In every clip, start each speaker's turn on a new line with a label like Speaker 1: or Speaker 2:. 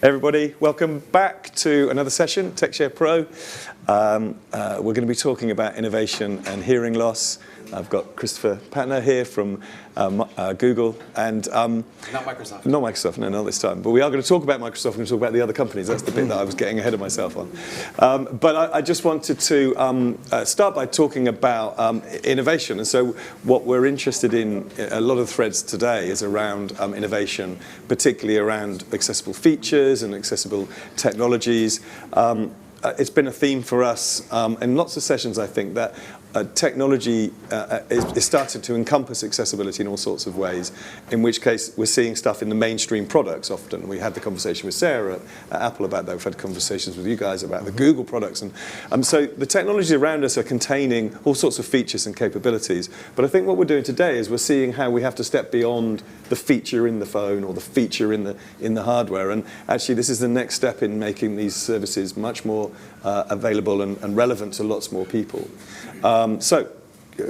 Speaker 1: Everybody, welcome back to another session, TechShare Pro. We're going to be talking about innovation and hearing loss. I've got Christopher Patnoe here from Google and
Speaker 2: not Microsoft.
Speaker 1: Not Microsoft, no, not this time. But we are going to talk about Microsoft. We're going to talk about the other companies. That's the bit that I was getting ahead of myself on. But I just wanted to start by talking about innovation. And so what we're interested in, a lot of the threads today is around innovation, particularly around accessible features and accessible technologies. It's been a theme for us in lots of sessions, I think, that technology is starting to encompass accessibility in all sorts of ways, in which case we're seeing stuff in the mainstream products often. We had the conversation with Sarah at Apple about that. We've had conversations with you guys about the Google products. And so the technologies around us are containing all sorts of features and capabilities. But I think what we're doing today is we're seeing how we have to step beyond the feature in the phone or the feature in the hardware. And actually, this is the next step in making these services much more available and relevant to lots more people. So,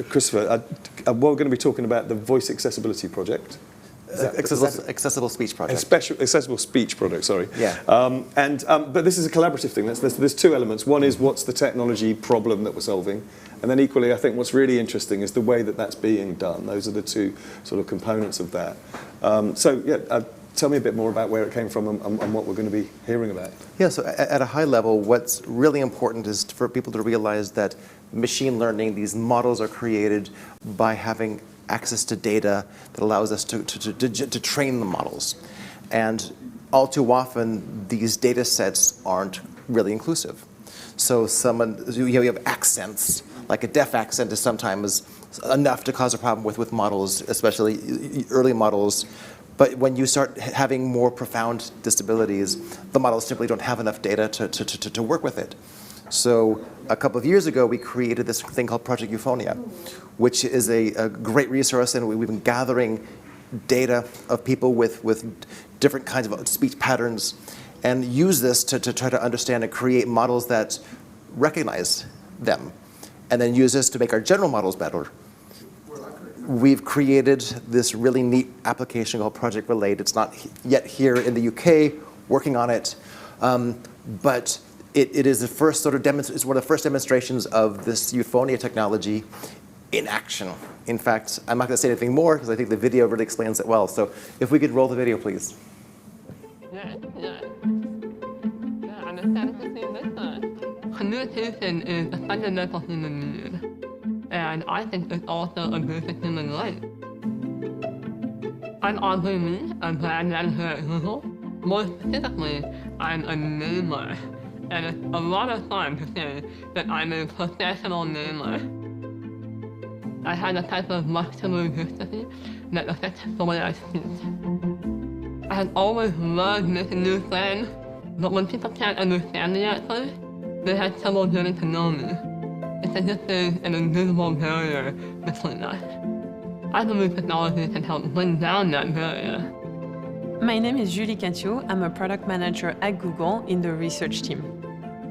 Speaker 1: Christopher, we're going to be talking about the Voice Accessibility Project.
Speaker 2: Accessible Speech Project.
Speaker 1: Accessible Speech Project, sorry.
Speaker 2: Yeah.
Speaker 1: But this is a collaborative thing. There's two elements. One is what's the technology problem that we're solving? And then equally, I think what's really interesting is the way that that's being done. Those are the two sort of components of that. Tell me a bit more about where it came from and what we're going to be hearing about.
Speaker 2: Yeah, so at a high level, what's really important is for people to realize that machine learning, these models are created by having access to data that allows us to train the models. And all too often, these data sets aren't really inclusive. So you have accents, like a deaf accent is sometimes enough to cause a problem with models, especially early models. But when you start having more profound disabilities, the models simply don't have enough data to work with it. So a couple of years ago, we created this thing called Project Euphonia, which is a great resource, and we've been gathering data of people with different kinds of speech patterns and use this to try to understand and create models that recognize them, and then use this to make our general models better. We've created this really neat application called Project Relate. It's not yet here in the UK, working on it, but it is the first sort of it's one of the first demonstrations of this Euphonia technology in action. In fact, I'm not going to say anything more because I think the video really explains it well. So if we could roll the video, please.
Speaker 3: Communication is a fundamental human need. And I think it's also a basic human right. I'm Audrey Lee, a brand manager at Google. More specifically, I'm a namer. And it's a lot of fun to say that I'm a professional namer. I have a type of muscular dystrophy that affects the way I speak. I have always loved making new friends, but when people can't understand me at first, they have trouble getting to know me. It's as if there's an invisible barrier between us. I believe technology can help bring down that barrier.
Speaker 4: My name is Julie Catio. I'm a product manager at Google in the research team.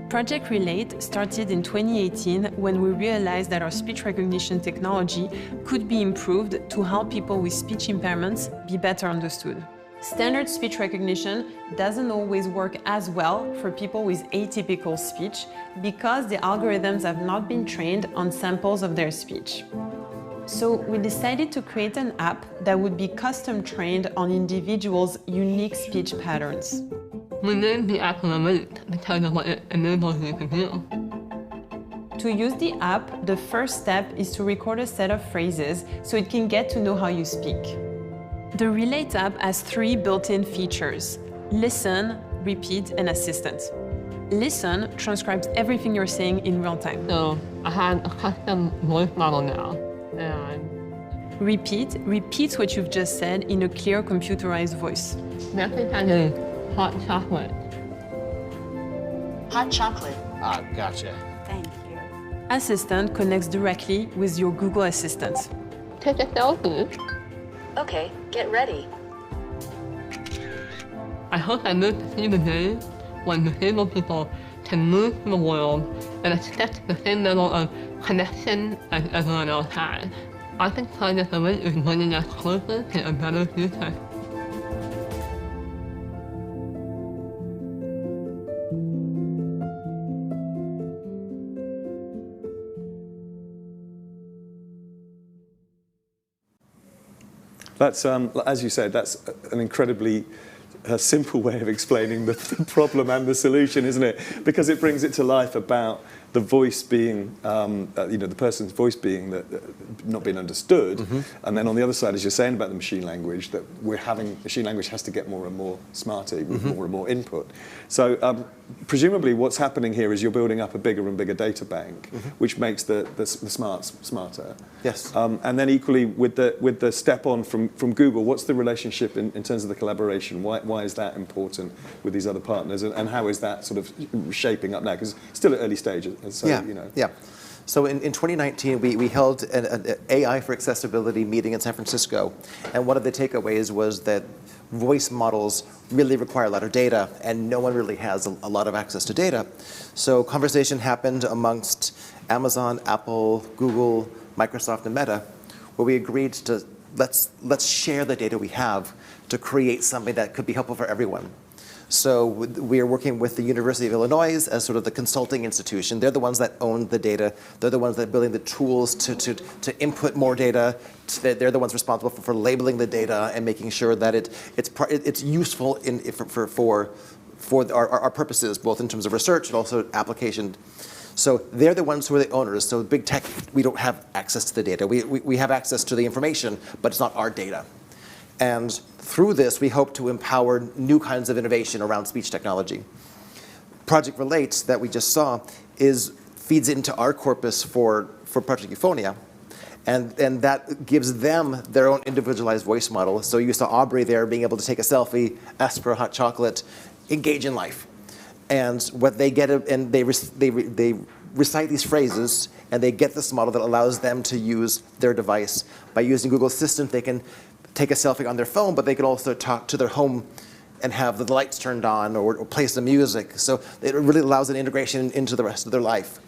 Speaker 4: Project Relate started in 2018 when we realized that our speech recognition technology could be improved to help people with speech impairments be better understood. Standard speech recognition doesn't always work as well for people with atypical speech because the algorithms have not been trained on samples of their speech. So we decided to create an app that would be custom trained on individuals' unique speech patterns.
Speaker 3: We named the app Relate because of what it enables you to do.
Speaker 4: To use the app, the first step is to record a set of phrases so it can get to know how you speak. The Relate app has 3 built-in features: Listen, Repeat, and Assistant. Listen transcribes everything you're saying in real time.
Speaker 3: So I have a custom voice model now. And
Speaker 4: Repeat repeats what you've just said in a clear computerized voice.
Speaker 3: message has a hot chocolate.
Speaker 5: Hot chocolate.
Speaker 6: Ah, gotcha.
Speaker 5: Thank you.
Speaker 4: Assistant connects directly with your Google Assistant.
Speaker 3: Take a selfie.
Speaker 5: Okay, get ready.
Speaker 3: I hope I live to see the day when disabled people can move through the world and expect the same level of connection as everyone else has. I think Project Relate is bringing us closer to a better future.
Speaker 1: That's, as you said, that's an incredibly simple way of explaining the problem and the solution, isn't it? Because it brings it to life about the voice being, the person's voice being not being understood, and then on the other side, as you're saying about the machine language, that machine language has to get more and more smarter with more and more input. So presumably, what's happening here is you're building up a bigger and bigger data bank, which makes the smarts smarter.
Speaker 2: Yes.
Speaker 1: And then equally with the step on from Google, what's the relationship in terms of the collaboration? Why is that important with these other partners, and how is that sort of shaping up now? Because it's still at early stages. So,
Speaker 2: Yeah. So in 2019, we held an AI for accessibility meeting in San Francisco, and one of the takeaways was that voice models really require a lot of data, and no one really has a lot of access to data. So conversation happened amongst Amazon, Apple, Google, Microsoft, and Meta, where we agreed to let's share the data we have to create something that could be helpful for everyone. So we are working with the University of Illinois as sort of the consulting institution. They're the ones that own the data. They're the ones that are building the tools to input more data. They're the ones responsible for labeling the data and making sure that it's useful for our purposes, both in terms of research and also application. So they're the ones who are the owners. So big tech, we don't have access to the data. We have access to the information, but it's not our data. And through this, we hope to empower new kinds of innovation around speech technology. Project Relate that we just saw feeds into our corpus for Project Euphonia. And that gives them their own individualized voice model. So you saw Aubrey there being able to take a selfie, ask for a hot chocolate, engage in life. And what they get, and they recite these phrases, and they get this model that allows them to use their device. By using Google Assistant, they can take a selfie on their phone, but they can also talk to their home and have the lights turned on or play some music. So it really allows an integration into the rest of their life.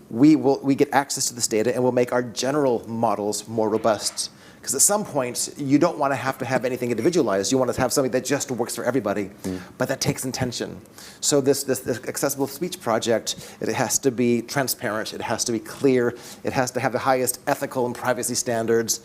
Speaker 2: We get access to this data, and we'll make our general models more robust. Because at some point, you don't want to have anything individualized. You want to have something that just works for everybody, but that takes intention. So this accessible speech project, it has to be transparent, it has to be clear, it has to have the highest ethical and privacy standards.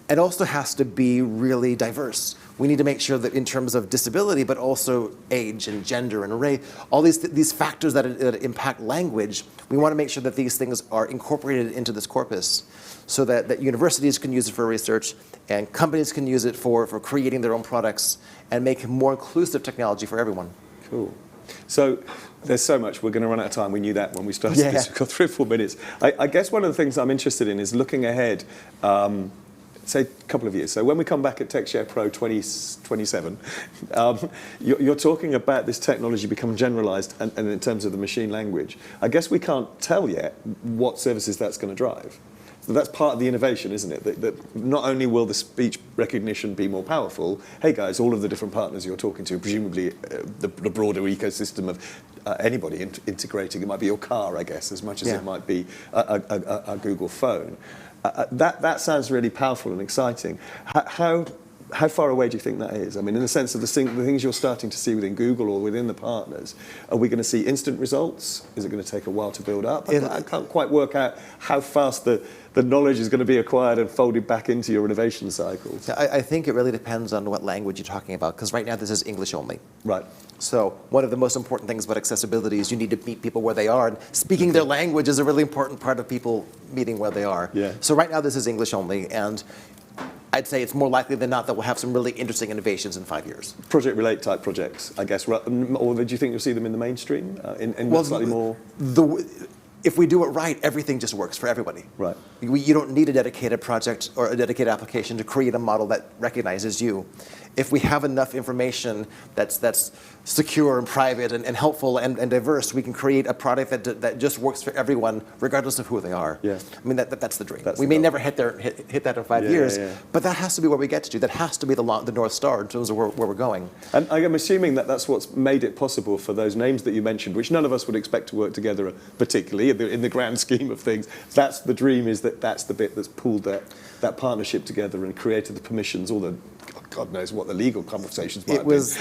Speaker 2: It also has to be really diverse. We need to make sure that in terms of disability, but also age and gender and array, all these factors that impact language, we want to make sure that these things are incorporated into this corpus so that universities can use it for research and companies can use it for creating their own products and make more inclusive technology for everyone.
Speaker 1: Cool. So there's so much. We're going to run out of time. We knew that when we started this. We've got 3 or 4 minutes. I guess one of the things I'm interested in is looking ahead, say a couple of years. So when we come back at TechShare Pro 2027, you're talking about this technology becoming generalized and in terms of the machine language. I guess we can't tell yet what services that's going to drive. So that's part of the innovation, isn't it? That not only will the speech recognition be more powerful, hey guys, all of the different partners you're talking to, presumably the broader ecosystem of anybody integrating, it might be your car, I guess, as much as it might be a Google phone. That sounds really powerful and exciting. How far away do you think that is? I mean, in the sense of the things you're starting to see within Google or within the partners, are we going to see instant results? Is it going to take a while to build up? I can't quite work out how fast the knowledge is going to be acquired and folded back into your innovation cycles.
Speaker 2: I think it really depends on what language you're talking about, because right now this is English only.
Speaker 1: Right.
Speaker 2: So one of the most important things about accessibility is you need to meet people where they are. And speaking their language is a really important part of people meeting where they are. Yeah. So right now this is English only, and I'd say it's more likely than not that we'll have some really interesting innovations in 5 years.
Speaker 1: Project Relate type projects, I guess, or do you think you'll see them in the mainstream, in slightly more?
Speaker 2: If we do it right, everything just works for everybody.
Speaker 1: Right.
Speaker 2: You don't need a dedicated project or a dedicated application to create a model that recognizes you. If we have enough information that's secure and private and helpful and diverse, we can create a product that just works for everyone, regardless of who they are. Yeah. I mean, that's the dream. We may never hit that in 5 years, but that has to be where we get to. That has to be the North Star in terms of where we're going.
Speaker 1: And I'm assuming that's what's made it possible for those names that you mentioned, which none of us would expect to work together particularly in the grand scheme of things. That's the dream, is that's the bit that's pulled that partnership together and created the permissions, all the God knows what the legal conversations might
Speaker 2: It was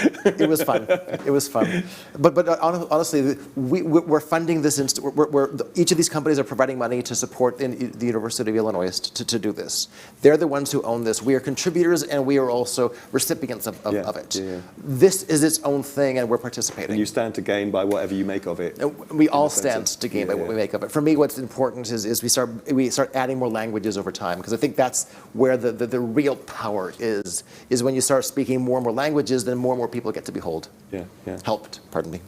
Speaker 2: fun. It was fun. But honestly, we're funding this. Each of these companies are providing money to support the University of Illinois to do this. They're the ones who own this. We are contributors, and we are also recipients of it.
Speaker 1: Yeah.
Speaker 2: This is its own thing, and we're participating.
Speaker 1: And you stand to gain by whatever you make of it.
Speaker 2: We all stand to gain by what we make of it. For me, what's important is we start adding more languages over time, because I think that's where the real power is when you start speaking more and more languages, then more and more people get to be helped. Pardon me.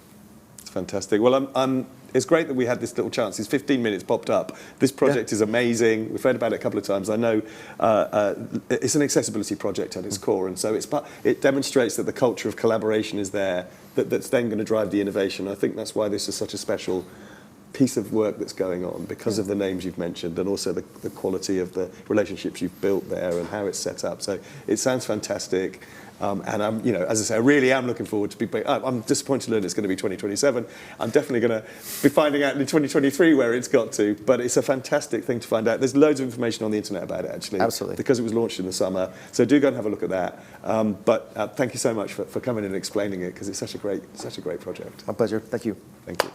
Speaker 1: It's fantastic. Well, it's great that we had this little chance. These 15 minutes popped up. This project is amazing. We've heard about it a couple of times. I know it's an accessibility project at its core, and so it demonstrates that the culture of collaboration is there, that's then going to drive the innovation. I think that's why this is such a special piece of work that's going on, because of the names you've mentioned and also the quality of the relationships you've built there and how it's set up. So it sounds fantastic. And I'm, as I say, I really am looking forward to I'm disappointed to learn it's going to be 2027. I'm definitely going to be finding out in 2023 where it's got to, but it's a fantastic thing to find out. There's loads of information on the internet about it, actually.
Speaker 2: Absolutely.
Speaker 1: Because it was launched in the summer. So do go and have a look at that. But thank you so much for coming and explaining it, because it's such a great project.
Speaker 2: My pleasure. Thank you.
Speaker 1: Thank you.